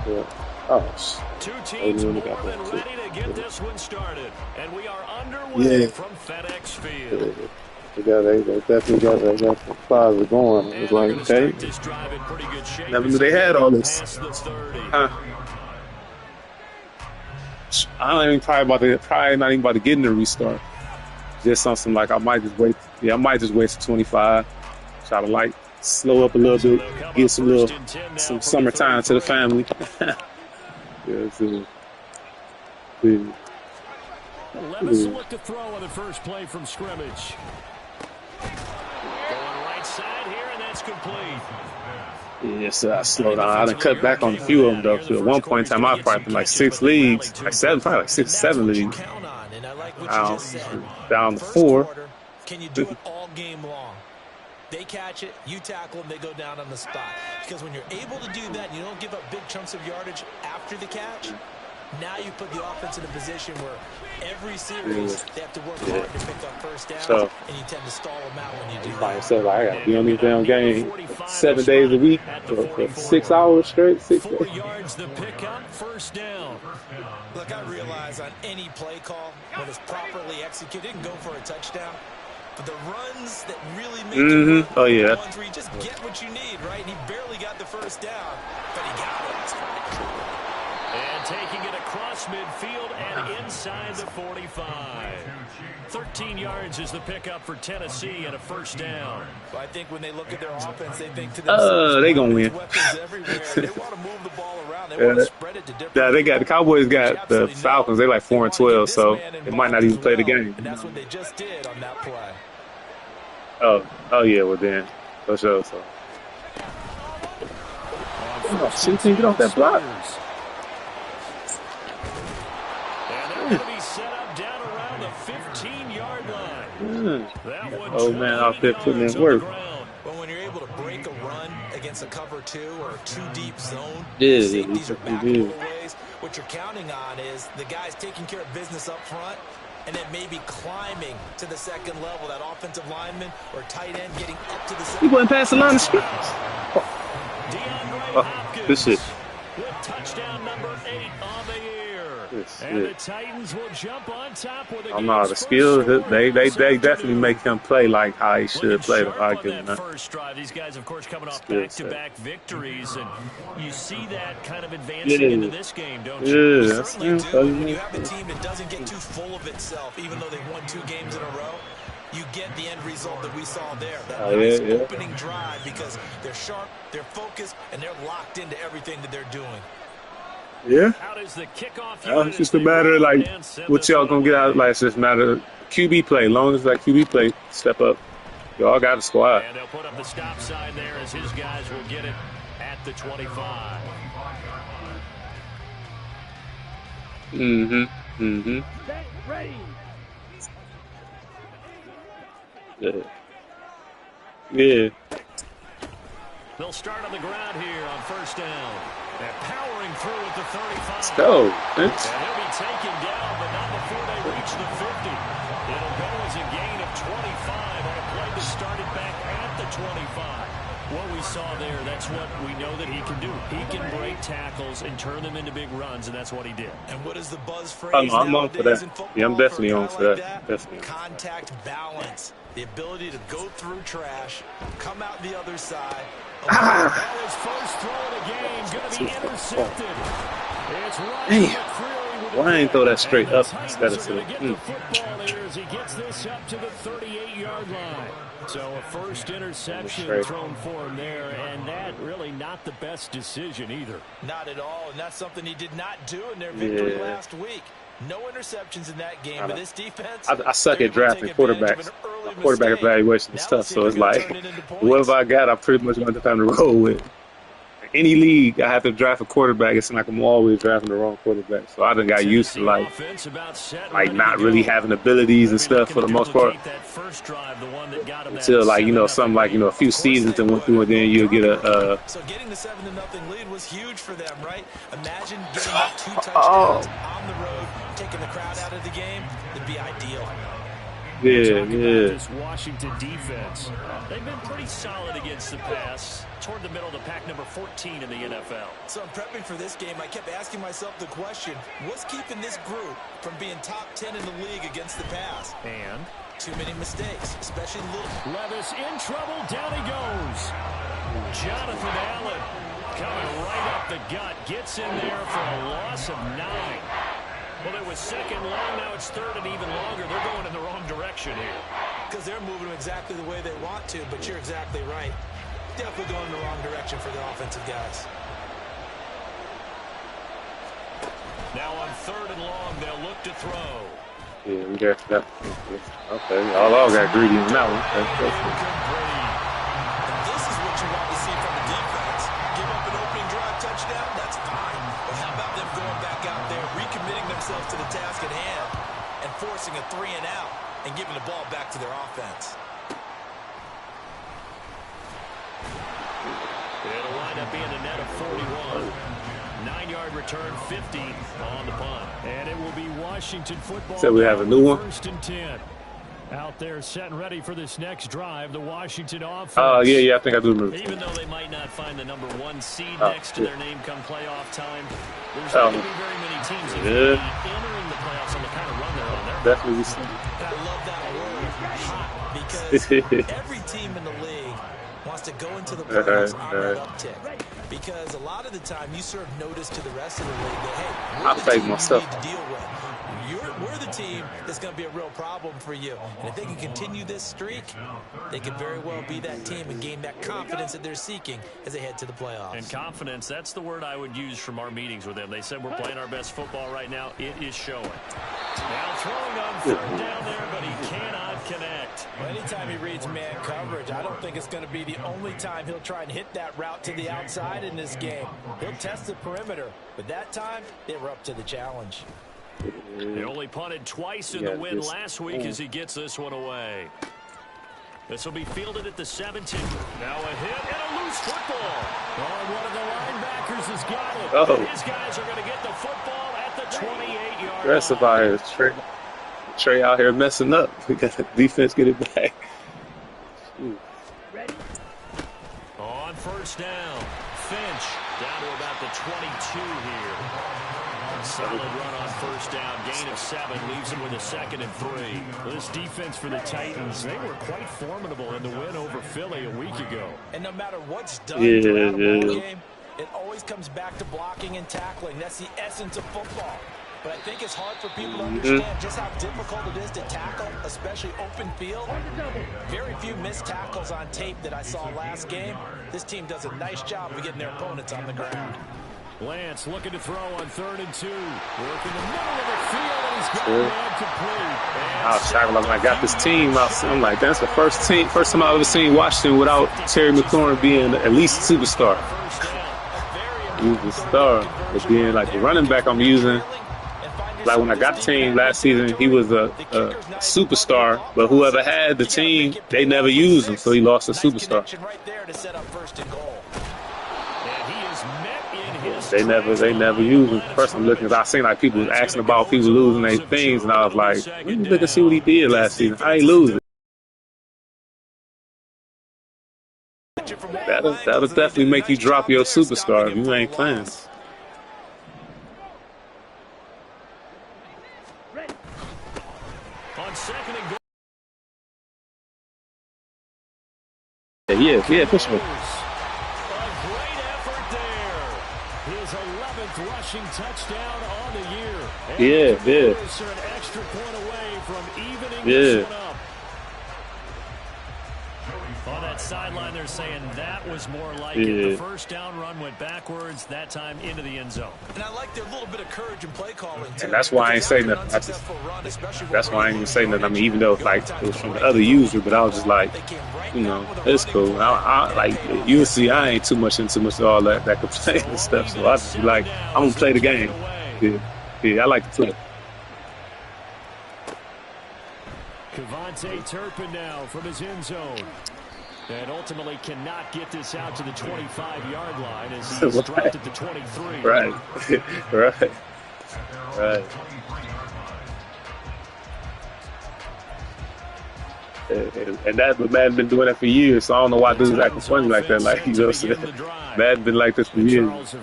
Yeah. Oh, Two they teams nearly more got than that too. ready to get this one started. And we are underway Yeah. from FedEx Field. Yeah. They definitely got the plaza going. It was And they're like, going to okay, start this drive in pretty good shape never as knew they they get had it all up this. past the 30. Huh. I don't even probably not even about to get in the restart. Just something like I might just wait. Yeah, I might just wait to 25. Try to like slow up a little So bit, they'll come give up first and 10 now some from the summertime to the 33. family. Yeah, yeah. Levis will look to throw on the first play from scrimmage. Going right side here, and that's complete. Yes, I slowed down. I done cut back on a few of them though. So at one point in time, I was probably in like 6 leagues, like seven, probably like 6, 7 leagues. Now down to 4. Can you do it all game long? They catch it, you tackle them, they go down on the spot. Because when you're able to do that and you don't give up big chunks of yardage after the catch, now you put the offense in a position where every series they have to work hard to pick up first downs, and you tend to stall them out when you do By that. yourself, like, I gotta be on this damn game 7 days a week for 6 hours straight. 6 4 days. yards the pickup, first down. Look, I realize on any play call, when it's properly executed, it can go for a touchdown. But the runs that really make it Oh yeah. ones where you just get what you need, right? He barely got the first down, but he got it. And taking it across midfield and inside the 45. 13 yards is the pickup for Tennessee and a first down. Well, I think when they look at their offense, they think to themselves, they gonna win. weapons everywhere. They want to move the ball around. They want to spread it to different Yeah, they got the Cowboys got the Falcons. They like 4-12, so they might not even play the game. And that's what they just did on that play. Oh yeah, well then, for sure. So, she can't get off that block. And they're going to be set up down around the 15-yard line. Oh man, out there putting in work. But when you're able to break a run against a cover 2 or a 2-deep zone, safeties are back a little ways. What you're counting on is the guys taking care of business up front, and then maybe climbing to the second level, that offensive lineman or tight end getting up to the second. He wasn't passing the line of scrimmage. This shit. With touchdown number 8 on the year. And the Titans will jump on top with a the skills, they definitely make him play like how he should play. I give him that. First drive, these guys, of course, coming off back-to-back victories, and you see that kind of advancing into this game, don't you? Yeah, certainly do. When you have a team that doesn't get too full of itself, even though they've won 2 games in a row, you get the end result that we saw there. That opening drive, because they're sharp, they're focused, and they're locked into everything that they're doing. Yeah. It's just a matter of like what y'all gonna get out. Like it's just a matter of QB play. As long as that QB play step up, y'all got a squad. And they'll put up the stop sign there as his guys will get it at the 25. Stay ready. Yeah. They'll start on the ground here on first down. They're powering through at the 35. Let's go. And he'll be taken down, but not before they reach the 50. It'll go as a gain of 25 on a play that started back at the 25. What we saw there, that's what we know that he can do. He can break tackles and turn them into big runs, and that's what he did. And what is the buzz phrase I'm on for that. Yeah, I'm definitely on for that. Definitely. Contact balance. The ability to go through trash, come out the other side. That was first throw of the game, going to be intercepted. It's Damn. Why ain't throw that straight up instead of to the football here as he gets this up to the 38-yard line. So a first interception thrown for him there, and that really not the best decision either. Not at all, and that's something he did not do in their victory last week. No interceptions in that game, but this defense... I suck at drafting quarterbacks. My quarterback evaluation is tough, so it's like, whoever I got, I pretty much want to have to roll with. Any league, I have to draft a quarterback. It's like I'm always drafting the wrong quarterback. So I done got used to like not really having abilities and stuff for the most part. Until like, something like, a few seasons that went through, and then you'll get a So getting the 7-0 lead was huge for them, right? Imagine getting that 2 touchdowns on the road, taking the crowd out of the game. It'd be ideal. Yeah, This Washington defense, they've been pretty solid against the pass, toward the middle of the pack, number 14 in the NFL. So I'm prepping for this game. I kept asking myself the question, what's keeping this group from being top 10 in the league against the pass? And too many mistakes, especially little. Levis in trouble. Down he goes. Jonathan Allen coming right up the gut. Gets in there for a loss of 9. Well, it was second long. Now it's third and even longer. They're going in the wrong direction here. Because they're moving them exactly the way they want to, but you're exactly right. Definitely going in the wrong direction for the offensive guys. Now on third and long, they'll look to throw. Yeah, we got that. Okay, all got greedy in that one. This is what you want to see from the defense. Give up an opening drive touchdown, that's fine. But how about them going back out there, recommitting themselves to the task at hand, and forcing a 3 and out, and giving the ball back to their offense. It'll wind up being a net of 41. 9-yard return, 50 on the punt. And it will be Washington football. So we have a new one. First and 10. Out there set and ready for this next drive, the Washington offense. Oh, yeah, I think I do remember. Even though they might not find the number 1 seed next to their name come playoff time, there's not going to be very many teams that will be entering the playoffs on the kind of run they're on there. Definitely. I love that word, hot, because every team in the league wants to go into the playoffs on that uptick. Because a lot of the time you serve notice to the rest of the league that, hey, we're the team you need to deal with. We're the team that's going to be a real problem for you. And if they can continue this streak, they could very well be that team and gain that confidence that they're seeking as they head to the playoffs. And confidence, that's the word I would use from our meetings with them. They said we're playing our best football right now. It is showing. Now throwing on third down there, but he cannot connect. Well, anytime he reads man coverage, I don't think it's going to be the only time he'll try and hit that route to the outside in this game. He'll test the perimeter, but that time they were up to the challenge. He only punted twice in the win last week as he gets this one away. This will be fielded at the 17. Now a hit and a loose football. Oh, one of the linebackers has got it. Oh. These guys are going to get the football at the 28-yard line. Aggressive out here. Trey out here messing up. We got the defense get it back. On first down, Finch down to about the 22 here. Solid run on first down, gain of 7, leaves him with a 2nd and 3. This defense for the Titans, they were quite formidable in the win over Philly a week ago. And no matter what's done throughout a ball game, it always comes back to blocking and tackling. That's the essence of football. But I think it's hard for people to understand just how difficult it is to tackle, especially open field. Very few missed tackles on tape that I saw last game. This team does a nice job of getting their opponents on the ground. Lance looking to throw on 3rd and 2. Work in the middle of the field, and he's got a man complete. I was shocked when I got this team. I'm like, that's the first time I've ever seen Washington without Terry McLaurin being at least a superstar. He was a star. But being like the running back I'm using, like when I got the team last season, he was a superstar. But whoever had the team, they never used him, so he lost a superstar. They never use him. First I'm looking, I seen like people was asking about people losing their things, and I was like, let me look and see what he did last season. I ain't losing. That'll definitely make you drop your superstar if you ain't playing. On 2nd and goal. Yeah, push me. Rushing touchdown on the year. And an extra point away from evening this one up. On that sideline, they're saying that was more like it. The first down run went backwards, that time into the end zone. And I like their little bit of courage in play calling, too. And that's why I ain't saying nothing. That's why I ain't even saying nothing. I mean, even though like it was from the other user, but I was just like, it's cool. I like UNC. I ain't too much into all that complaining and stuff. So I just be like, I'm gonna play the game. Yeah, I like to play. Kevontae Turpin now from his end zone. And ultimately cannot get this out to the 25-yard line as he's dropped at the 23. Right. And that, but Madden been doing that for years, so I don't know why dudes acting funny like that. Like, you know what I'm saying? Madden been like this for years. You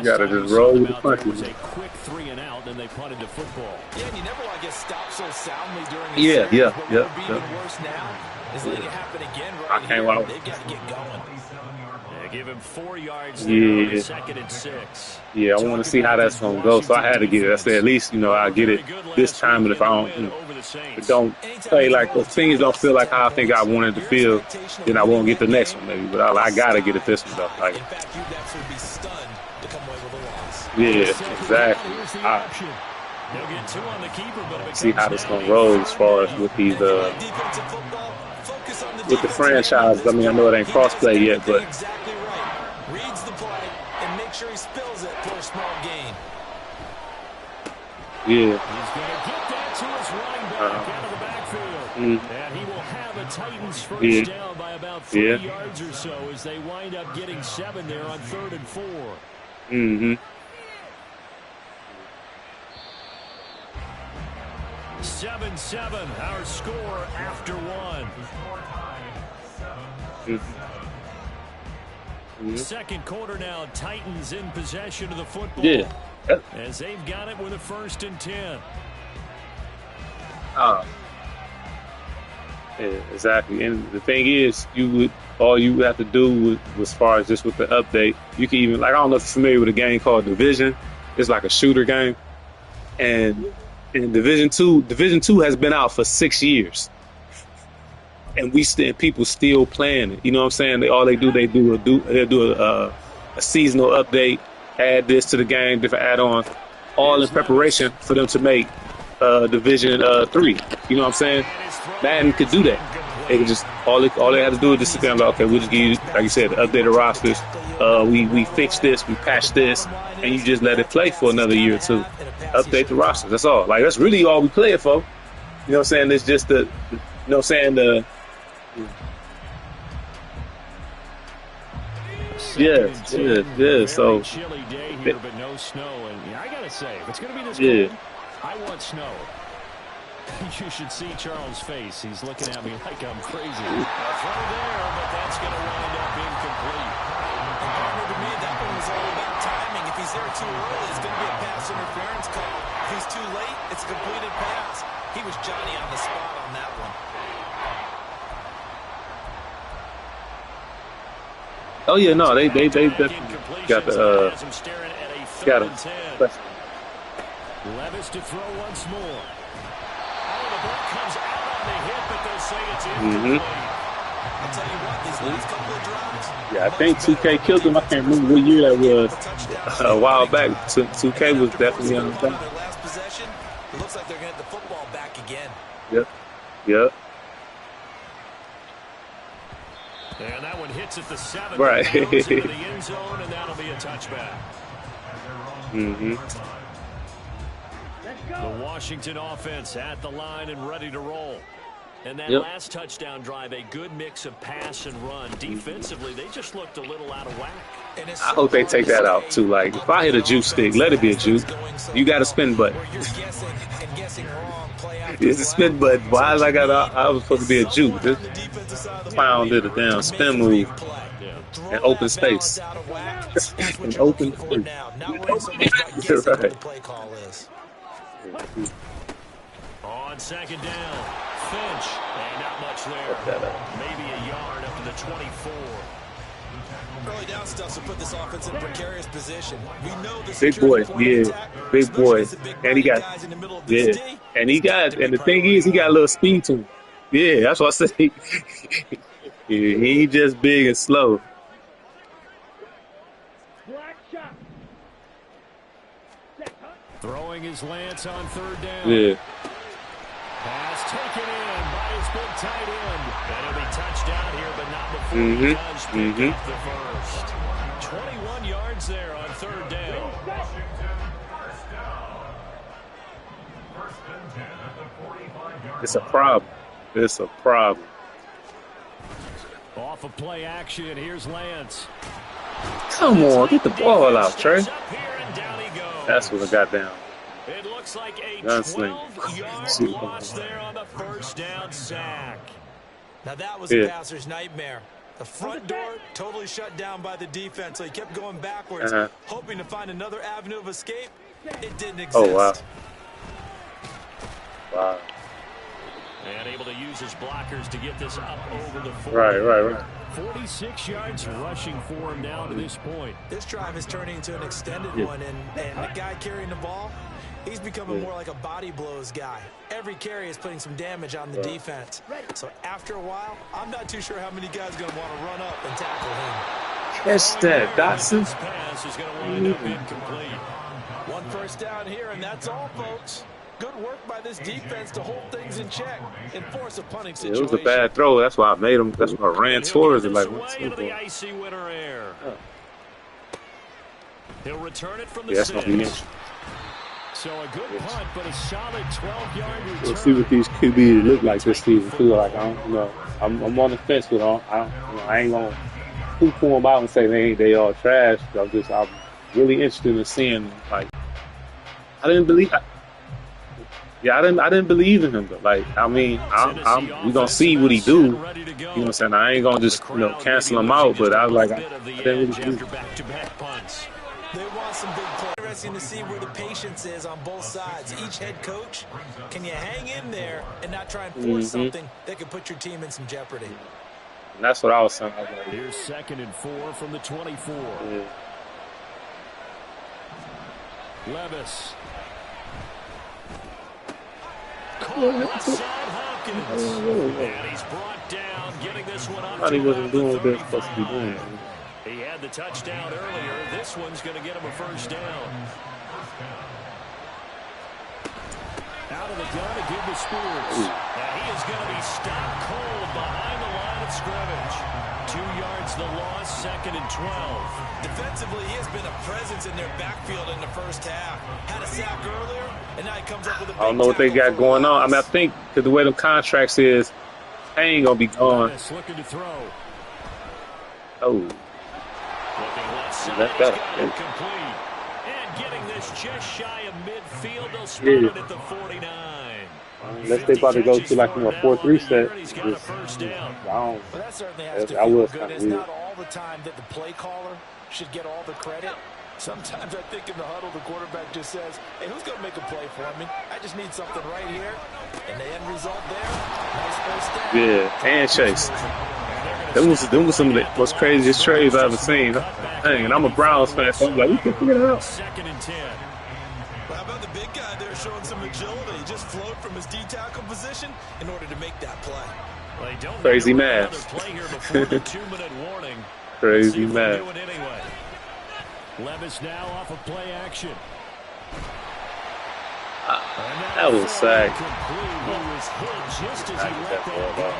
gotta just roll with the punches. A quick 3 and out, and they punted the football. Yeah, and you never want to get stopped so soundly during the Yeah, series, yeah, but yeah. what would be even worse now is letting it happen again right I can't here. lie. They've got to get going. They give him 4 yards there on the 2nd and 6. Yeah, I want to see how that's gonna go, so I had to get it. I said at least, you know, I get it this time, and if I don't, you know, if it don't play like if things don't feel like how I think I wanted to feel, then I won't get the next one maybe. But I gotta get it this one though. Like, In fact, you'd actually be stunned to come away with a loss. yeah, exactly. They'll get 2 on the keeper, but if it See how comes this down, gonna roll as far as with these Defensive football, focus on with the franchise. I mean, I know it ain't cross-play yet, but exactly right. Reads the play and make sure he spills it for a small gain. yeah. he's going to get that to his running back out of the backfield. And he will have a Titans first down by about 3 yards or so as they wind up getting 7 there on 3rd and 4. Mm-hmm. 7-7, our score after 1. Second quarter now, Titans in possession of the football. Yeah. As they've got it with a 1st and 10. Yeah, exactly. And the thing is, all you have to do as far as just with the update, you can even, like, I don't know if you're familiar with a game called Division. It's like a shooter game. And in Division 2 has been out for 6 years. And people still playing it. You know what I'm saying? All they do a seasonal update, add this to the game, different add-ons, all in preparation for them to make Division 3. You know what I'm saying? Madden could do that. They could just all they have to do is just sit there and go, okay, we'll just give you, like you said, the updated rosters. We fix this, we patch this, and you just let it play for another year or two. Update the rosters. That's all. Like, that's really all we play it for. You know what I'm saying? It's just you know what I'm saying? Yeah. So, chilly day here, but no snow. And I gotta say, if it's gonna be this cold, I want snow. You should see Charles' face. He's looking at me like I'm crazy. A throw there, but that's gonna wind up incomplete. To me, that one was all about timing. If he's there too early, it's going to be a pass interference call. If he's too late, it's a completed pass. He was Johnny on the spot on that one. oh yeah, no, they definitely got the got him. Levis to throw once more. Oh, the ball comes out on the hit, but they'll say it's incomplete. I'll tell you what, these last couple of drives. Yeah, I think 2K killed him. I can't remember what year that was. A while back, 2K was definitely on the top. Their last possession, it looks like they're going to get the football back again. Yep. And that one hits at the 7. Right. Into the end zone, and that'll be a touchback. The Washington offense at the line and ready to roll. And that last touchdown drive, a good mix of pass and run. Defensively, they just looked a little out of whack. I hope they take that out too. Like, if I hit a juke stick, let it be a juke. You got a spin button. It's a spin button. Why I was supposed to be a juke. This clown did a damn spin move in open space. In open space. Right. On 2nd down, Finch, and not much there. Maybe a yard up to the 24. Early down stuff to put this offense in a precarious position. We know this big boy, big boy, and he got, and the thing is, he got a little speed to him. Yeah, that's what I say. He ain't just big and slow. Throwing his Lance on 3rd down. Yeah. Pass taken in by his big tight end. And he'll be touchdown here, but not before he does pick up the first. 21 yards there on 3rd down. It's a problem. It's a problem. Off of play action, here's Lance. Come on, get the ball out, Trey. That's what I got down. It looks like a 12-yard loss there on the first down sack. Now that was a passer's nightmare. The front door totally shut down by the defense, so he kept going backwards, hoping to find another avenue of escape. It didn't exist. Oh, wow. Wow. And able to use his blockers to get this up over the 40. Right. 46 yards rushing for him now to this point. This drive is turning into an extended one, and the guy carrying the ball, he's becoming more like a body blows guy. Every carry is putting some damage on the defense. So after a while, I'm not too sure how many guys are going to want to run up and tackle him. Catch that, Dotson. This pass is going to wind up incomplete. One first down here, and that's all, folks. Good work by this defense to hold things in check and force a punting situation. It was a bad throw. That's why I made him. That's why I ran towards it. Like, what's into the icy winter air. He'll return it from the that's gonna be interesting. So a good punt, but a solid 12-yard return. We'll see what these QBs look like this season too. Like I'm on the fence with them. I ain't gonna poo-poo them out and say they all trash. I'm really interested in seeing them. Like I didn't believe in him though. Like we gonna see what he do. You know what I'm saying? I ain't gonna just cancel him out. But I was like I didn't really believe him. They want some big plays. Interesting to see where the patience is on both sides. Each head coach, can you hang in there and not try and force something that could put your team in some jeopardy? And that's what I was saying. I was like, here's 2nd and 4 from the 24. Yeah. Levis. Hopkins. And he's brought down, getting this one up. I thought he wasn't doing what they're supposed to be doing. He had the touchdown earlier. This one's going to get him a first down. Out of the gun to give the Spears. Now he is going to be stopped cold behind the line of scrimmage. 2 yards the loss, 2nd and 12. Defensively, he has been a presence in their backfield in the first half. Had a sack earlier, and now he comes up with a big I don't know what they got going on. I mean, I think because the way the contracts is, I ain't going to be gone. Looking to throw. Oh. Left that complete. And getting this just shy of midfield, they'll spot it at the 49. Unless they about to go to like a 4-3 set. I will kind of It's not all the time that the play caller should get all the credit. Sometimes I think in the huddle, the quarterback just says, hey, who's going to make a play for me? I just need something right here. And the end result there, nice first down. Yeah, and Chase. Them was some of the most craziest trades I've ever seen. Dang, and I'm a Browns fan, so I'm like, we can figure it out. 2nd and 10. How about the big guy there showing some agility? He just flowed from his D-tackle position in order to make that play. Well, they don't crazy math. Play here before the 2-minute warning. Crazy math. Anyway. Levis now off of play action. That was sack. He was hit just as he let that go.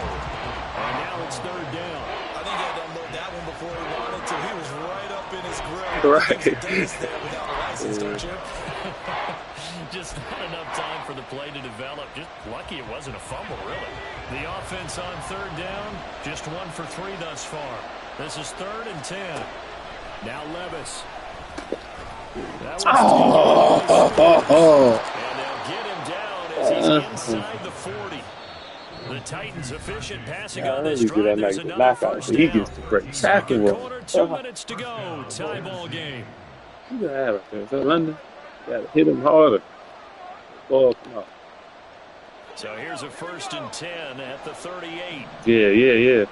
And now it's 3rd down. I think he had to unload that one before he wanted to. He was right up in his grill. Right. There without a license, don't you? Just not enough time for the play to develop. Just lucky it wasn't a fumble, really. The offense on 3rd down, just 1 for 3 thus far. This is 3rd and 10. Now Levis. And they'll get him down as he's inside the 40. The Titans efficient passing on this drive. There's another first down. He gets the break. Tackle. Quarter, 2 minutes to go. Tie ball game. You got to have it there. Is that London? You got to hit him harder. Ball come out. So here's a 1st and 10 at the 38. Yeah.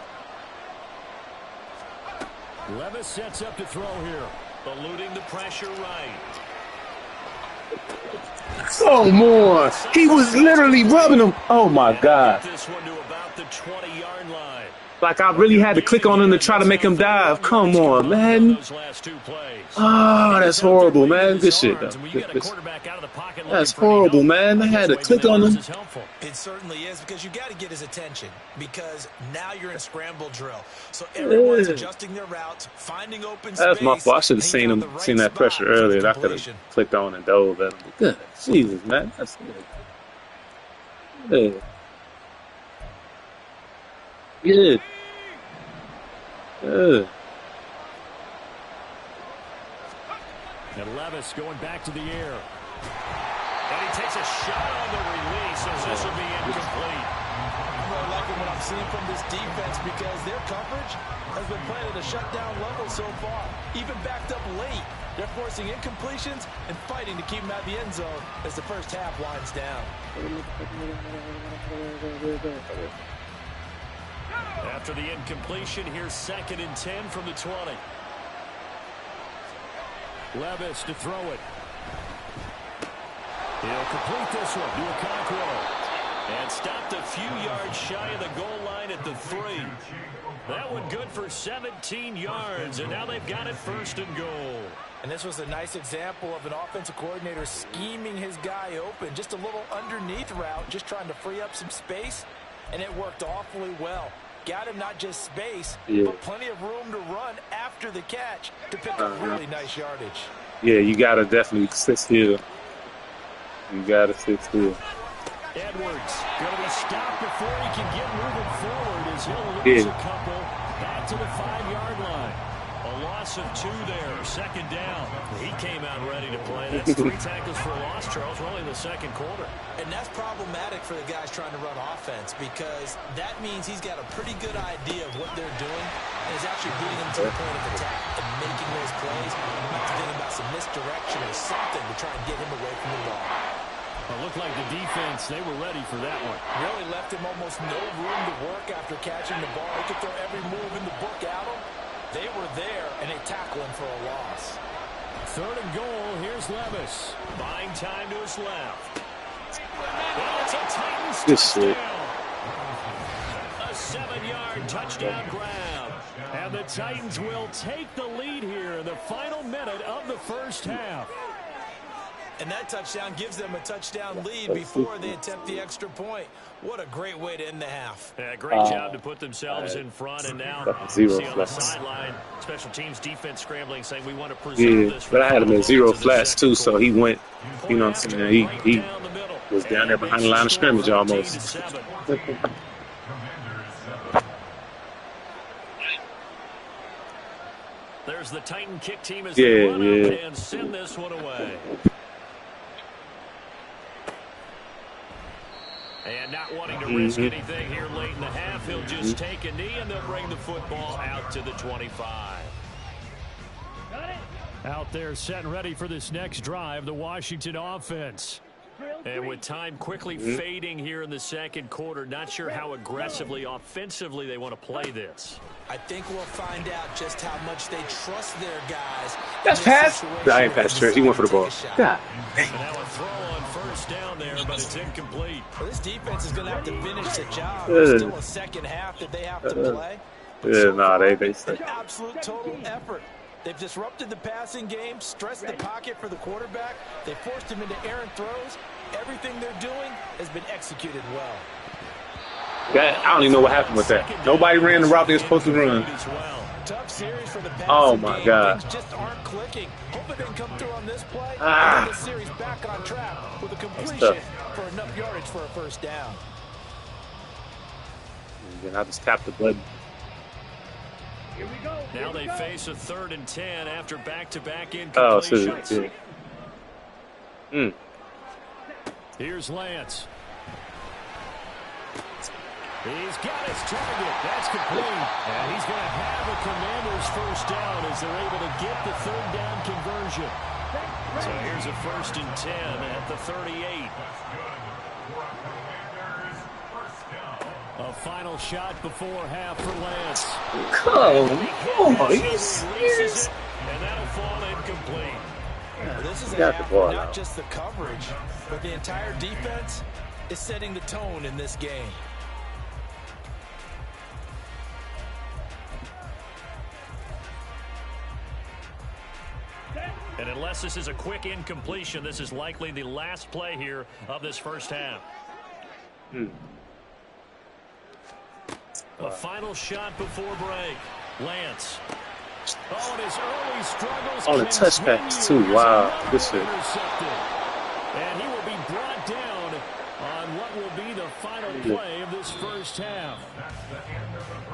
Levis sets up to throw here. Eluding the pressure right. Come on. He was literally rubbing him. Oh, my God. This one to about the 20-yard line. Like, I really had to click on him to try to make him dive. Come on, man. Oh, that's horrible, man. Good shit, though. That's horrible, man. I had to click on him. It certainly is, because you got to get his attention, because now you're in a scramble drill. So everyone's adjusting their routes, finding open space. That's my fault. I should have seen that pressure earlier. I could have clicked on and dove at him. Good. Jesus, man. That's good. Good. And Levis going back to the air. And he takes a shot on the release, as this will be incomplete. I'm really liking what I'm seeing from this defense because their coverage has been playing at a shutdown level so far. Even backed up late, they're forcing incompletions and fighting to keep them out of the end zone as the first half winds down. After the incompletion, here's 2nd and 10 from the 20. Levis to throw it. He'll complete this one to Okonkwo. And stopped a few yards shy of the goal line at the 3. That one good for 17 yards, and now they've got it 1st and goal. And this was a nice example of an offensive coordinator scheming his guy open. Just a little underneath route, just trying to free up some space, and it worked awfully well. Got him not just space, but plenty of room to run after the catch to pick up really nice yardage. Yeah, you got to definitely sit still. You got to sit still. Edwards going to be stopped before he can get moving forward as he'll lose a couple back to the 5-yard line. A loss of 2 there, 2nd down. He came out ready to play. That's 3 tackles for a loss, Charles. We're only in the 2nd quarter. And that's problematic for the guys trying to run offense because that means he's got a pretty good idea of what they're doing and is actually beating them to the point of attack and making those plays. You might be thinking about some misdirection or something to try and get him away from the ball. It looked like the defense, they were ready for that one. Really left him almost no room to work after catching the ball. He could throw every move in the book at him. They were there, and they tackle him for a loss. 3rd and goal, here's Levis. Buying time to his left. Well, it's a Titans touchdown. A 7-yard touchdown grab. And the Titans will take the lead here in the final minute of the 1st half. And that touchdown gives them a touchdown lead before they attempt the extra point. What a great way to end the half. Yeah, great job to put themselves in front. And now see on the sideline, special teams defense scrambling, saying we want to preserve this. But I had him at 0 flats too, so he went, you know what I'm saying, he was down there behind the line of scrimmage almost. There's the Titan kick team as they run up and send this one away. And not wanting to risk anything here late in the half, he'll just take a knee and they'll bring the football out to the 25. Out there set and ready for this next drive, the Washington offense. And with time quickly fading here in the 2nd quarter, not sure how aggressively, offensively they want to play this. I think we'll find out just how much they trust their guys. That's pass. I ain't passed He went for the ball. God. Now a throw on 1st down there, but it's incomplete. Well, this defense is going to have to finish the job. There's still a 2nd half that they have to play. They absolute total effort. They've disrupted the passing game, stressed the pocket for the quarterback. They forced him into errant throws. Everything they're doing has been executed well. I don't even know what happened with that. Nobody ran the route they were supposed to run. Tough series for the passing oh my game. God! Things just aren't clicking. Hope it didn't come through on this play. Get the series back on track with a completion for enough yardage for a 1st down. And I just tapped the button. Here we go. Now they face a 3rd and 10 after back-to-back incompletions. Here's Lance. He's got his target. That's complete. And he's going to have a Commanders 1st down as they're able to get the 3rd down conversion. So here's a 1st and 10 at the 38. A final shot before half for Lance. Come on, are you serious? And that'll fall incomplete. This is a half, not just the coverage, but the entire defense is setting the tone in this game. And unless this is a quick incompletion, this is likely the last play here of this 1st half. A final shot before break. Lance. Oh, and his early struggles. On the touchbacks too. Wow, this is. And he will be brought down on what will be the final play of this 1st half.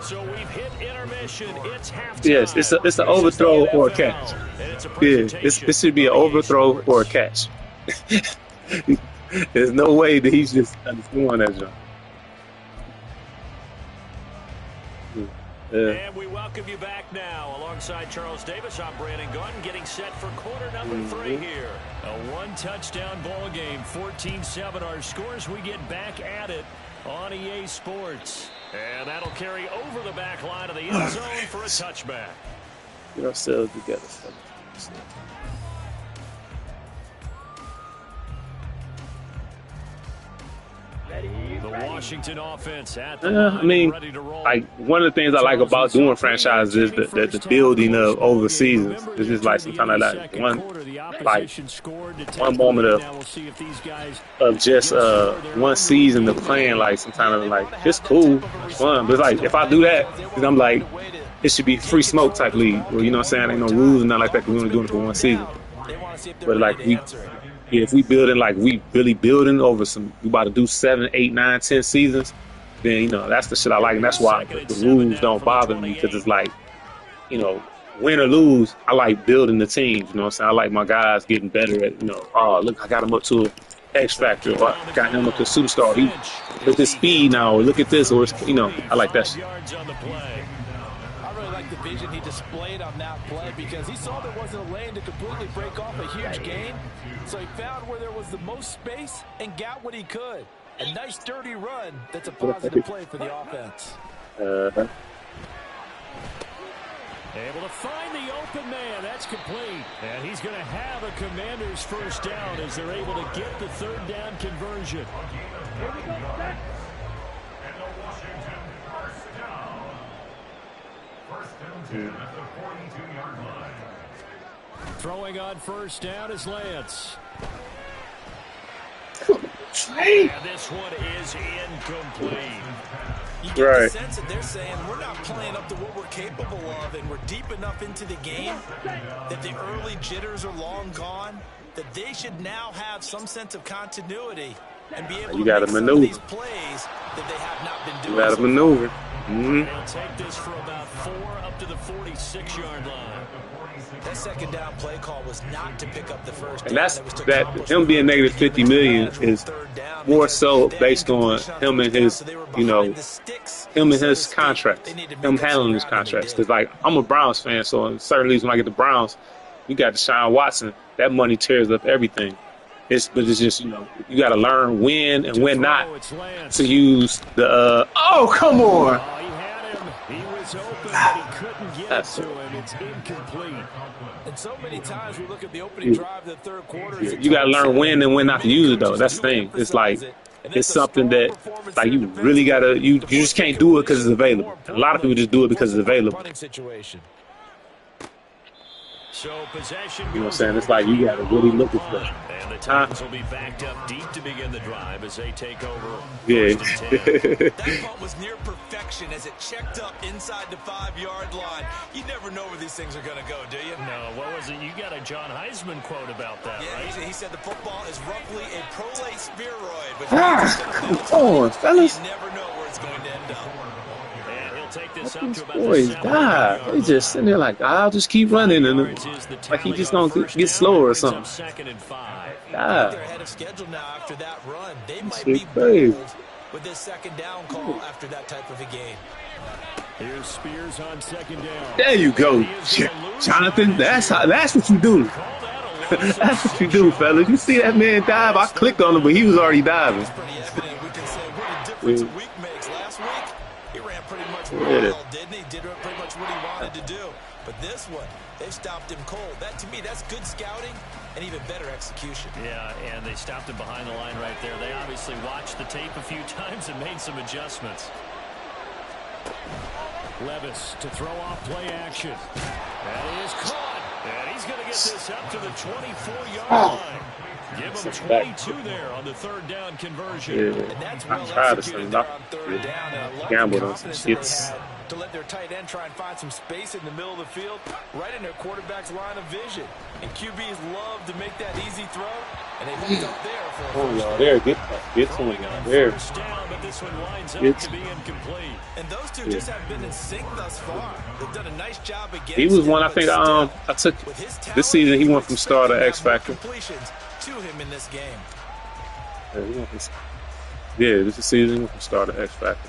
So we've hit intermission. It's halftime. Yes, it's an overthrow or a catch. Yeah, this should be an overthrow or a catch. There's no way that he's just underscoring that jump. And we welcome you back now. Alongside Charles Davis, I'm Brandon Gordon, getting set for quarter number 3 here. A one-touchdown ball game, 14-7 our scores. We get back at it on EA Sports. And that'll carry over the back line of the end zone for a touchback. Get ourselves together. The Washington offense at I mean, like one of the things I like about doing franchises is the building of over seasons. It's just like sometimes like one moment of just one season of playing, like sometimes I'm like it's cool, it's fun. But it's like if I do that, I'm like it should be free smoke type league. Where, you know what I'm saying? Ain't no rules and nothing like that. Cause we're only doing it for one season. But like if we building like we really building over we about to do 7, 8, 9, 10 seasons, then you know that's the shit I like, and that's why the rules don't bother me because it's like, you know, win or lose, I like building the teams. You know what I'm saying? I like my guys getting better at, you know, oh look, I got him up to an X factor, or I got him up to a superstar. He with his speed now, or look at this, or you know, I like that shit. The vision he displayed on that play because he saw there wasn't a lane to completely break off a huge gain, so he found where there was the most space and got what he could. A nice dirty run that's a positive play for the offense. Able to find the open man. That's complete. And he's going to have a Commander's first down as they're able to get the third down conversion. Here we go, set. Throwing on first down is Lance. Hey. And this one is incomplete. You get the sense that they're saying we're not playing up to what we're capable of, and we're deep enough into the game that the early jitters are long gone, that they should now have some sense of continuity and be able to make some of these plays that they have not been doing. You got to maneuver. They'll take this for about 4 up to the 46-yard line. That second down play call was not to pick up the first down. And that's that him being negative 50 million is more so based on him and his, you know, him and his contracts, him handling his contracts. Because, like, I'm a Browns fan, so in certain leagues when I get the Browns, you got Deshaun Watson. That money tears up everything. But it's just, you know, you got to learn when and when not to use the, oh, come on. He had him. He was open, but he couldn't get to him. It's incomplete. And so many times we look at the opening drive of the third quarter. You got to learn when and when not to use it, though. That's the thing. It's like, it's something that, like, you really got to, you just can't do it because it's available. A lot of people just do it because it's available. So possession, you know what I'm saying? It's like you got to really look at stuff. And the Titans will be backed up deep to begin the drive as they take over. Yeah. That punt was near perfection as it checked up inside the 5-yard line. You never know where these things are going to go, do you? No. What was it? You got a John Heisman quote about that, right? He said the football is roughly a prolate spheroid. Which come on, fellas. You never know where it's going to end up. Take this up these to boys die. They just sitting there like, I'll just keep running, and like he just don't get slower or something. They're ahead of schedule now after that run. They might be bold with this second down call after that type of a game. Here's Spears on second down. There you go, Jonathan. That's what you do. That's what you do, fellas. You see that man dive? I clicked on him, but he was already diving. It's pretty evident. We can say what a difference a week makes. Last week, he ran pretty much well, didn't he? Did pretty much what he wanted to do. But this one, they stopped him cold. That, to me, that's good scouting and even better execution. Yeah, and they stopped him behind the line right there. They obviously watched the tape a few times and made some adjustments. Levis to throw off play action. That is caught. And he's going to get this up to the 24-yard line. Give him 22 there on the third down conversion. Yeah. And that's well executed there on third down. Gambled on some shits. To let their tight end try and find some space in the middle of the field, right in their quarterback's line of vision. And QBs love to make that easy throw, and they looked up there for a y'all there, get to him, y'all there. First down, but this one lines up to be incomplete. And those two just have been in sync thus far. They've done a nice job against He was one I think I took this season. He went from star to X Factor. Completions to him in this game. Yeah, this is the season. We can start an X Factor.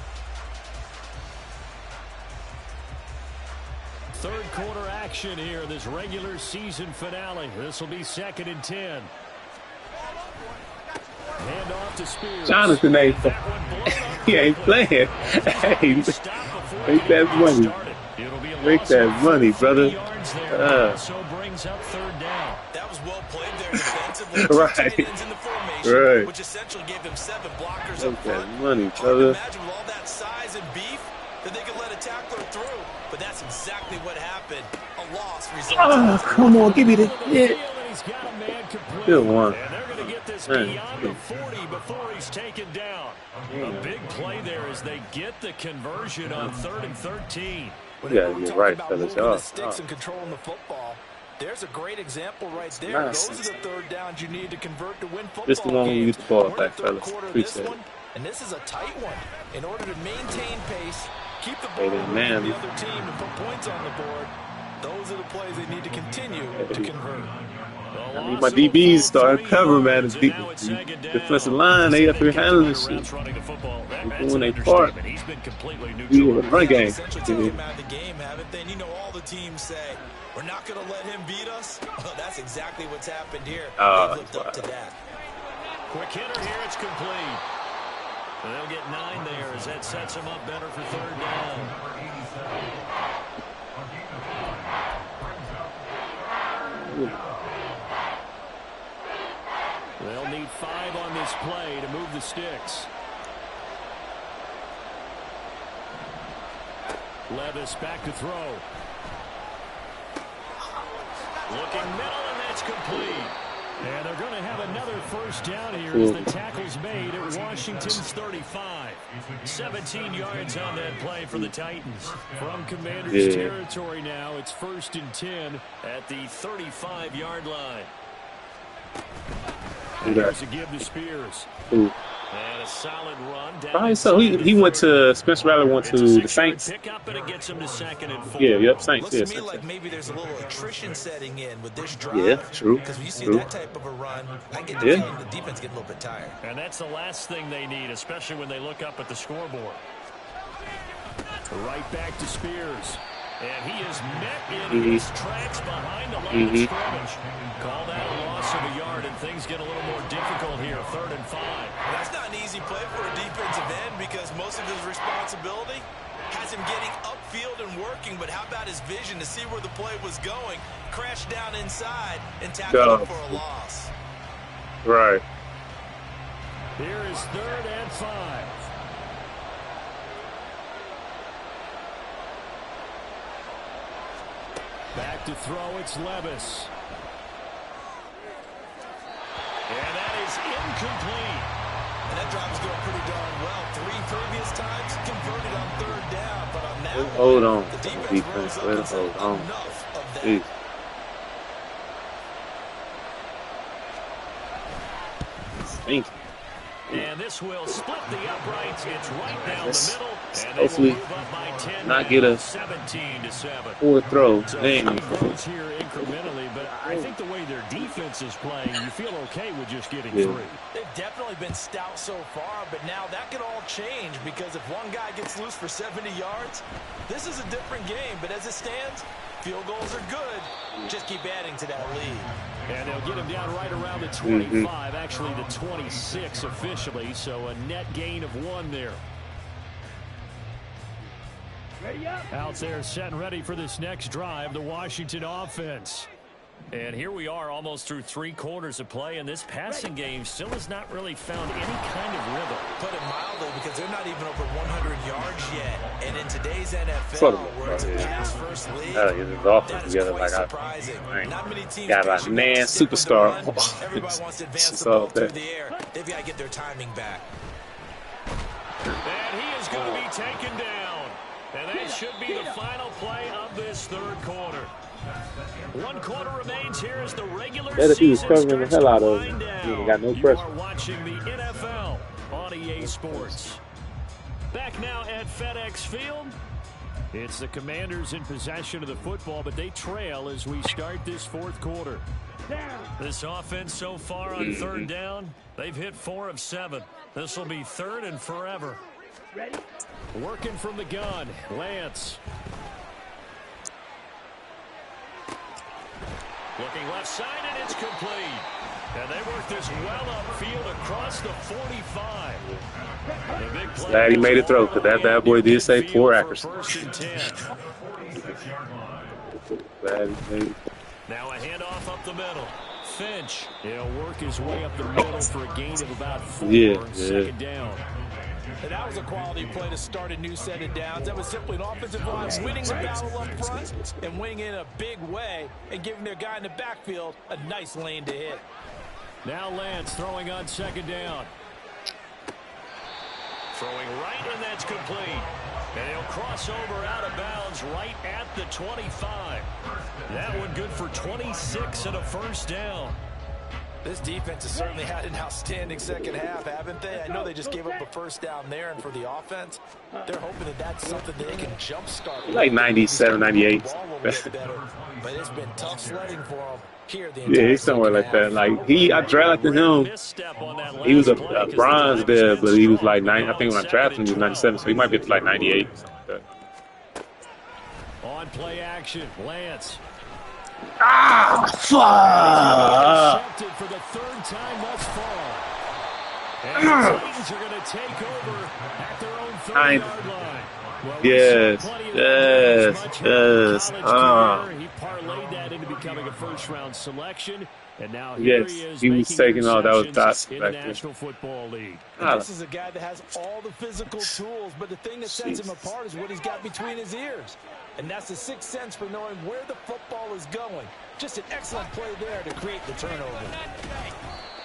Third quarter action here, this regular season finale. This will be 2nd and 10. Hand off to Spears. Jonathan ain't he ain't playing. Hey, make that money. Make that money, brother. So brings up 3rd down. That was well played there defensively. Right. In the formation, Right. which essentially gave them 7 blockers Make up that front. money, Hard to brother. imagine with all that size and beef that they could let a tackler through. But that's exactly what happened. A loss resulted. Oh, come on, give me the hit. Good one. And they're going to get this beyond the 40 before he's taken down. A big play there as they get the conversion on 3rd and 13. We gotta get right, fellas. The sticks and controlling the football. There's a great example right there. Nice. Those are the 3rd downs you need to convert to win football Just the one when you games. get the ball We're in back, the third fellas. quarter of Appreciate this it. one, and this is a tight one. In order to maintain pace, keep the ball Hey, moving man. for the other team and put points on the board, those are the plays they need to continue to convert. I need my DBs start covering, man. The defensive line, they up here handling this shit. They doing their part. We were the run game. Essentially took him out of the game, haven't they? And you know all the teams say, we're not going to let him beat us. Well, that's exactly what's happened here. They've lived up to that. Quick hitter here, it's complete. And they'll get 9 there as that sets them up better for 3rd down. They'll need 5 on this play to move the sticks. Levis back to throw. Looking middle, and that's complete. And they're going to have another 1st down here as the tackle's made at Washington's 35. 17 yards on that play for the Titans. From Commanders territory now, it's 1st and 10 at the 35-yard line. And here's a give to Spears. Ooh. And a solid run. Right, so he went to Spencer Rattler went to the Saints. Pick up and it gets him to 2nd and 4. Yeah, yep, Saints. Looks Yeah, to me Saints. like maybe there's a little attrition setting in with this drive. Yeah, true. Because when you see True. that type of a run, I get the feeling the defense getting a little bit tired. And that's the last thing they need, especially when they look up at the scoreboard. Right back to Spears. And he is met in his tracks behind the line of scrimmage. Call that a loss of a yard, and things get a little more difficult here. 3rd and 5. Well, that's not an easy play for a defensive end because most of his responsibility has him getting upfield and working. But how about his vision to see where the play was going, crash down inside, and tackle him for a loss? Right. Here is 3rd and 5. Back to throw, it's Levis. And that is incomplete. And that drive is going pretty darn well. 3 previous times converted on 3rd down, but on that one, Hold on. the defense rose up and said Hold on. enough of that. Jeez. Thank you. And this will split the uprights. It's right down the middle. And Hopefully they will move up by 10 not get a 17-7. forward throw. So Dang. throws here incrementally, but I think the way their defense is playing, you feel okay with just getting 3. They've definitely been stout so far, but now that could all change because if one guy gets loose for 70 yards, this is a different game. But as it stands, field goals are good. Just keep adding to that lead. And they'll get him down right around the 25, actually the 26 officially, so a net gain of 1 there. Out there set and ready for this next drive, the Washington offense. And here we are almost through 3 quarters of play, and this passing game still has not really found any kind of rhythm. Put it mildly, because they're not even over 100 yards yet. And in today's NFL, where it's a pass-first league, that is quite surprising. Not many teams got a man superstar. Everybody wants to advance the ball through the air. They've got to get their timing back. And he is going to be taken down. And that should be the final play of this 3rd quarter. 1 quarter remains here as the regular season starts to wind down. Got no you pressure. are watching the NFL on EA Sports. Back now at FedEx Field. It's the Commanders in possession of the football, but they trail as we start this 4th quarter. This offense so far on third down, they've hit 4 of 7. This will be 3rd and forever. Ready? Working from the gun, Lance. Looking left side, and it's complete. And they work this well upfield across the 45. The big play. Glad he made it throw, because that bad boy did say poor accuracy. Glad he made it. Now a handoff up the middle. Finch, he'll work his way up the middle for a gain of about 4. Second down. And that was a quality play to start a new set of downs. That was simply an offensive line winning the battle up front and winning in a big way and giving their guy in the backfield a nice lane to hit. Now Lance throwing on second down. Throwing right, and that's complete. And he'll cross over out of bounds right at the 25. That one good for 26 and a first down. This defense has certainly had an outstanding second half, haven't they? I know they just gave up a first down there, and for the offense, they're hoping that that's something they can jumpstart. Like 97, 98. But it's been tough sledding for them here. Yeah, he's somewhere like that. Like I drafted him. He was a bronze there, but he was like 90. I think when I drafted him, he was 97, so he might be like 98. On play action, Lance. Ah, fuck! For the 3rd time thus far. And the Titans are going to take over at their own 30-yard line. Well, yes. He parlayed that into becoming a first-round selection, and now here he was taking all that was dots in the National Football League. This is a guy that has all the physical tools, but the thing that sets him apart is what he's got between his ears. And that's the sixth sense for knowing where the football is going. Just an excellent play there to create the turnover.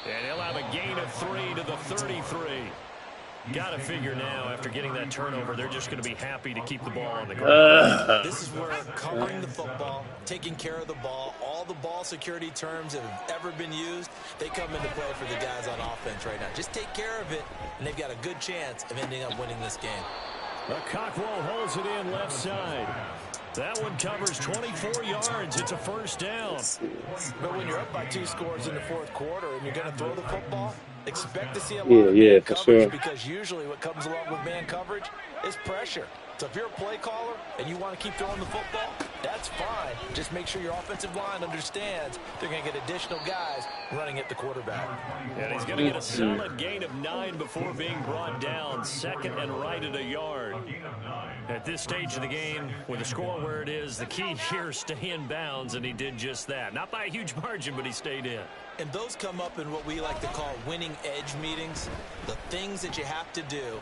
And he'll have a gain of 3 to the 33. Got to figure now, after getting that turnover, they're just going to be happy to keep the ball on the ground. This is where covering the football, taking care of the ball, all the ball security terms that have ever been used, they come into play for the guys on offense right now. Just take care of it, and they've got a good chance of ending up winning this game. Cockrell holds it in left side. That one covers 24 yards. It's a first down. But when you're up by 2 scores in the 4th quarter and you're going to throw the football, expect to see a lot of man coverage, because usually what comes along with man coverage is pressure. So if you're a play caller and you want to keep throwing the football, that's fine. Just make sure your offensive line understands they're going to get additional guys running at the quarterback. And he's going to get a solid gain of 9 before being brought down. 2nd and right at a yard. At this stage of the game, with the score where it is, the key here is stay in bounds, and he did just that. Not by a huge margin, but he stayed in. And those come up in what we like to call winning edge meetings. The things that you have to do.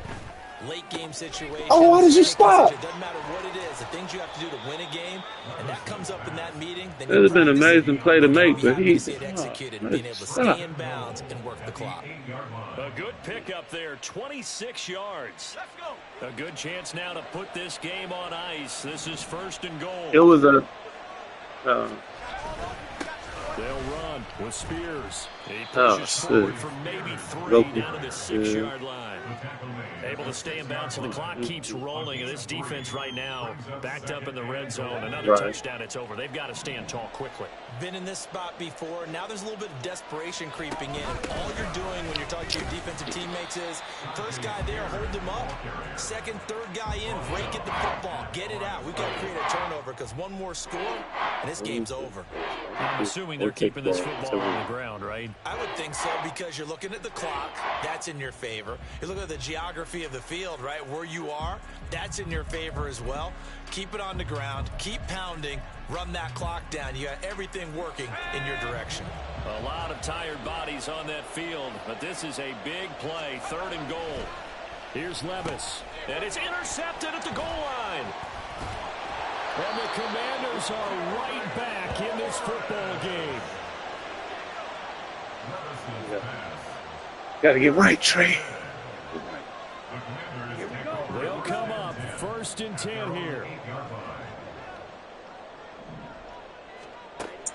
Late game situations. Oh, why did you stop? It doesn't matter what it is. The things you have to do to win a game, and that comes up in that meeting. It would have been an amazing play to make, but he executed, being able to stay in bounds and work the clock. A good pickup there, 26 yards. Let's go. A good chance now to put this game on ice. This is 1st and goal. It was a. They'll run with Spears. He pushes forward for maybe 3 down to the 6-yard line. Able to stay in bounds, so the clock keeps rolling. And this defense right now backed up in the red zone. Another touchdown, it's over. They've got to stand tall quickly. Been in this spot before. Now there's a little bit of desperation creeping in. All you're doing when you're talking to your defensive teammates is, first guy there, hold him up. 2nd, 3rd guy in, break at the football. Get it out. We've got to create a turnover, because one more score, and this game's over. I'm assuming they're keeping this football on the ground, right? I would think so, because you're looking at the clock. That's in your favor. You're looking at the geography of the field, right? Where you are, that's in your favor as well. Keep it on the ground. Keep pounding. Run that clock down. You got everything working in your direction. A lot of tired bodies on that field, but this is a big play. 3rd and goal. Here's Levis, and it's intercepted at the goal line. And the Commanders are right back in this football game. Got to get right, Trey. They'll come up 1st and 10 here.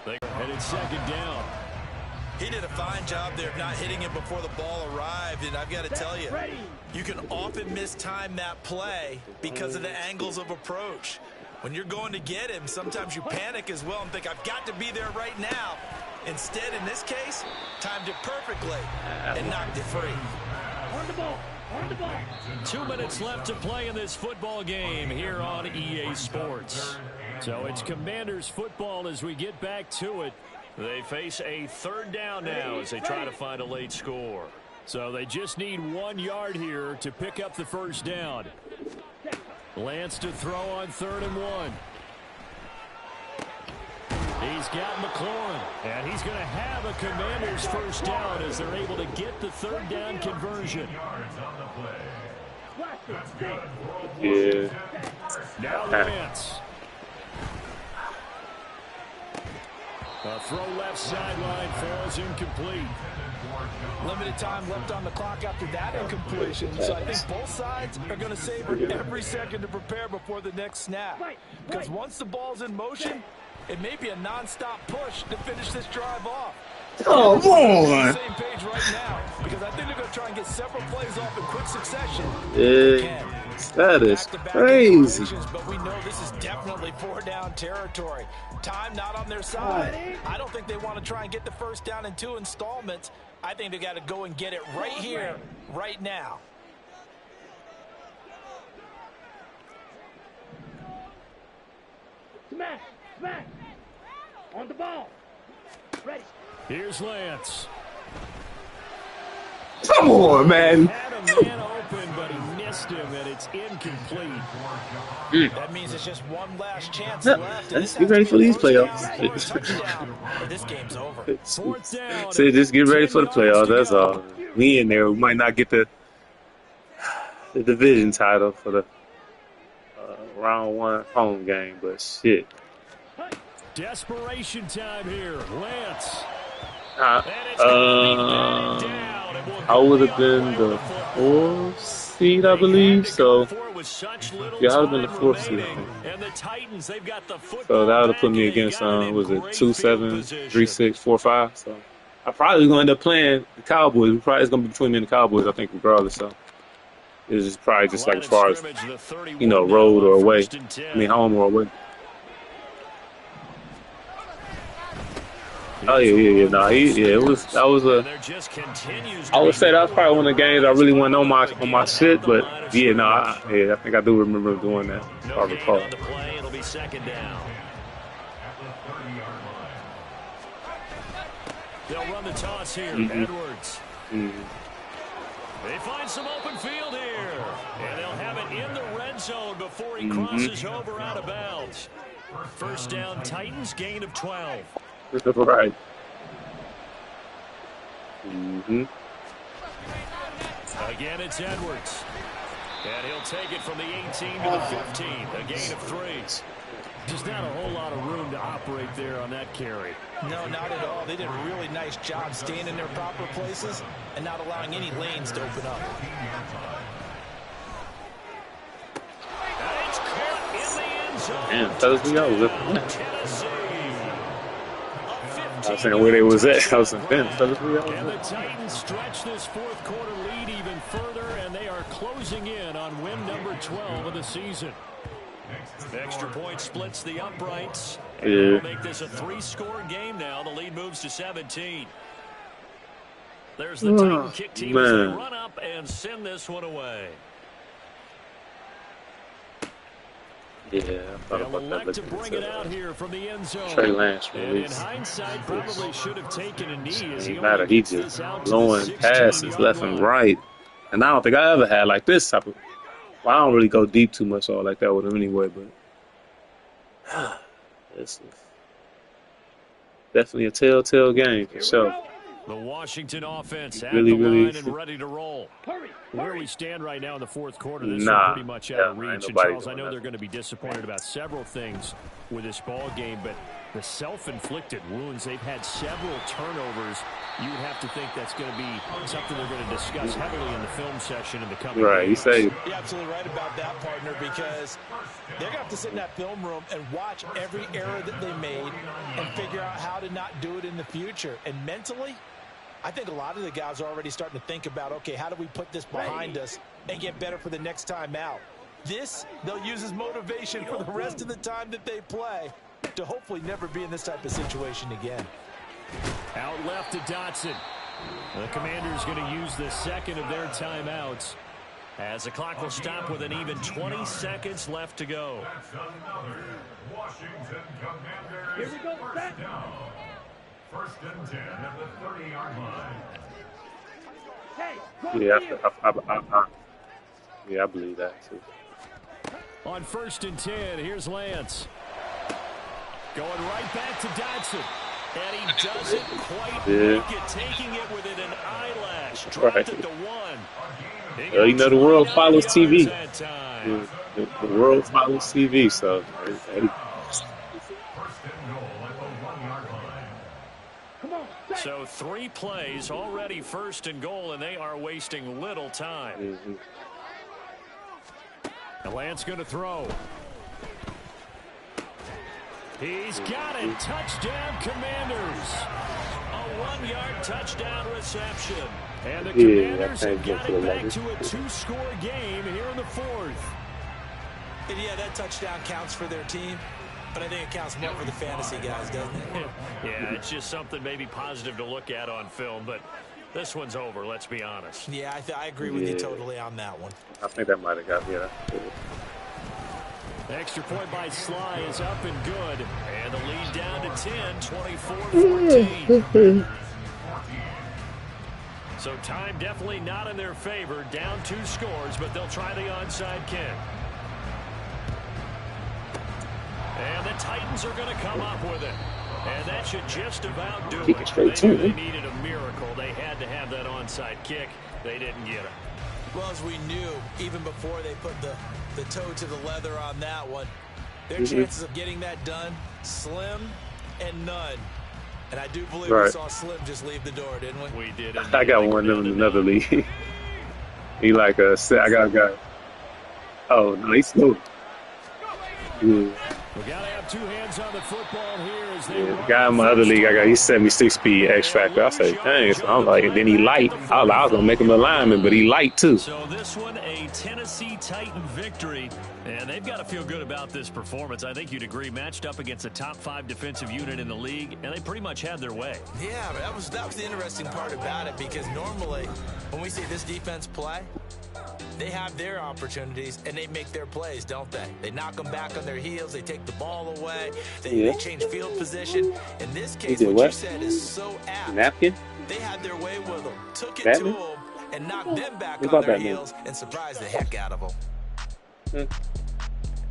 And it's 2nd down. He did a fine job there of not hitting him before the ball arrived, and I've got to tell you, you can often mistime that play because of the angles of approach. When you're going to get him, sometimes you panic as well and think, I've got to be there right now. Instead, in this case, timed it perfectly and knocked it free. On the ball. On the ball. 2 minutes left to play in this football game here on EA Sports. So it's Commanders football as we get back to it. They face a third down now as they try to find a late score. So they just need 1 yard here to pick up the first down. Lance to throw on 3rd and 1. He's got McLaurin, and he's going to have a Commanders first down as they're able to get the third down conversion. Yeah. Now Lance. A throw left sideline falls incomplete. Limited time left on the clock after that incompletion. So I think both sides are going to savor every second to prepare before the next snap. Because once the ball's in motion, it may be a non-stop push to finish this drive off. Oh, on the same page right now, because I think they're going to try and get several plays off in quick succession. That is crazy. But we know this is definitely 4-down territory. Time not on their side. I don't think they want to try and get the first down in 2 installments. I think they got to go and get it right here, right now. Smash. Smash. On the ball. Ready. Here's Lance. Come on, man. Had a man open, but he missed him, and it's incomplete. That means it's just one last chance left. Let's get ready for these playoffs. This game's over. So just get ready for the playoffs. That's all. We in there. We might not get the division title for the round 1 home game, but shit. Desperation time here. Lance. I would have been the 4th seed, I believe. So, yeah, I would have been the 4th seed, I think. So that would have put me against, was it 2-7, 3-6, 4-5? So I probably was going to end up playing the Cowboys. It's going to be between me and the Cowboys, I think, regardless. So it's just probably just like as far as, road or away. I mean, home or away. Oh yeah. No, it was. That was a. I would say that was probably one of the games I really went on my shit. But yeah, no, I think I do remember doing that. If I recall. It'll be 2nd down. They'll run the toss here. Edwards. They find some open field here, and they'll have it in the red zone before he crosses over out of bounds. First down, Titans, gain of 12. Right. Again, it's Edwards. And he'll take it from the 18 to the 15. A gain of 3. Just not a whole lot of room to operate there on that carry. No, not at all. They did a really nice job staying in their proper places and not allowing any lanes to open up. And it's caught in the end zone. Man, fellas, we go. I was saying where they was at. I was saying, man, fellas, we go. And the Titans stretch this 4th quarter lead even further, and they are closing in on win number 12 of the season. Extra point splits the uprights. And we'll make this a 3-score game now. The lead moves to 17. There's the Titan kick team as they run up and send this one away. Yeah, I thought They'll about elect that. to bring it out here from the end zone. Trey Lance And in release. hindsight, probably should have taken a knee. As he matter. He just blowing passes left and right. And I don't think I ever had like this type of. Well, I don't really go deep too much or like that with him anyway, but this is definitely a telltale game for sure. The Washington offense at Really, the line really. and ready to roll. Where we stand right now in the 4th quarter, this is Nah, pretty much out of yeah, reach. And nobody Charles, I doing know that. they're going to be disappointed about several things with this ball game, but the self-inflicted wounds, they've had several turnovers. You would have to think that's going to be something they're going to discuss heavily in the film session in the coming Right, you days. say. You're absolutely right about that, partner, because they're going to have to sit in that film room and watch every error that they made and figure out how to not do it in the future. And mentally, I think a lot of the guys are already starting to think about, okay, how do we put this behind us and get better for the next time out? This, they'll use as motivation for the rest of the time that they play to hopefully never be in this type of situation again. left to Dotson. The Commanders going to use the second of their timeouts, as the clock will stop with an even 20 seconds left to go. Here we go, set. First and 10 at the 30-yard line. Hey, Yeah, I believe that too. On 1st and 10, here's Lance. Going right back to Dotson. And he doesn't quite make it, taking it within an eyelash. Dropped it to 1. Well, you know, the world follows TV. The world follows TV, so. So 3 plays, already 1st and goal, and they are wasting little time. And Lance going to throw. He's got it. Touchdown, Commanders. A 1-yard touchdown reception. And the Commanders have got it back to a 2-score game here in the 4th. And yeah, that touchdown counts for their team, but I think it counts more for the fantasy guys, doesn't it? Yeah, it's just something maybe positive to look at on film, but this one's over, let's be honest. Yeah, I agree with you totally on that one. I think that might have got me. Extra point by Sly is up and good. And the lead down to 10, 24-14. So time definitely not in their favor. Down 2 scores, but they'll try the onside kick. And the Titans are going to come up with it. And that should just about do it. They needed a miracle. They had to have that onside kick. They didn't get it. Well, as we knew, even before they put the toe to the leather on that one, their chances of getting that done, slim and none. And I do believe we saw Slim just leave the door, didn't we? We did. I got one in another league. He like I got a guy. Oh, no, he's slow. We got to have 2 hands on the football here as they the guy in my other league, he's 76 speed X factor. I say, dang. So I'm like, and then he light. I was gonna make him a lineman, but he light too. So this one, a Tennessee Titan victory, and they've got to feel good about this performance. I think you'd agree, matched up against a top 5 defensive unit in the league, and they pretty much had their way. Yeah, but that was the interesting part about it, because normally when we see this defense play, they have their opportunities, and they make their plays, don't they? They knock them back on their heels. They take the ball away. They change field position. In this case, what you said is so apt. Napkin? They had their way with them, took it to them, and knocked them back on their heels and surprised the heck out of them.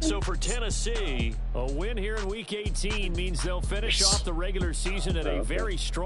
So for Tennessee, a win here in Week 18 means they'll finish off the regular season at a very strong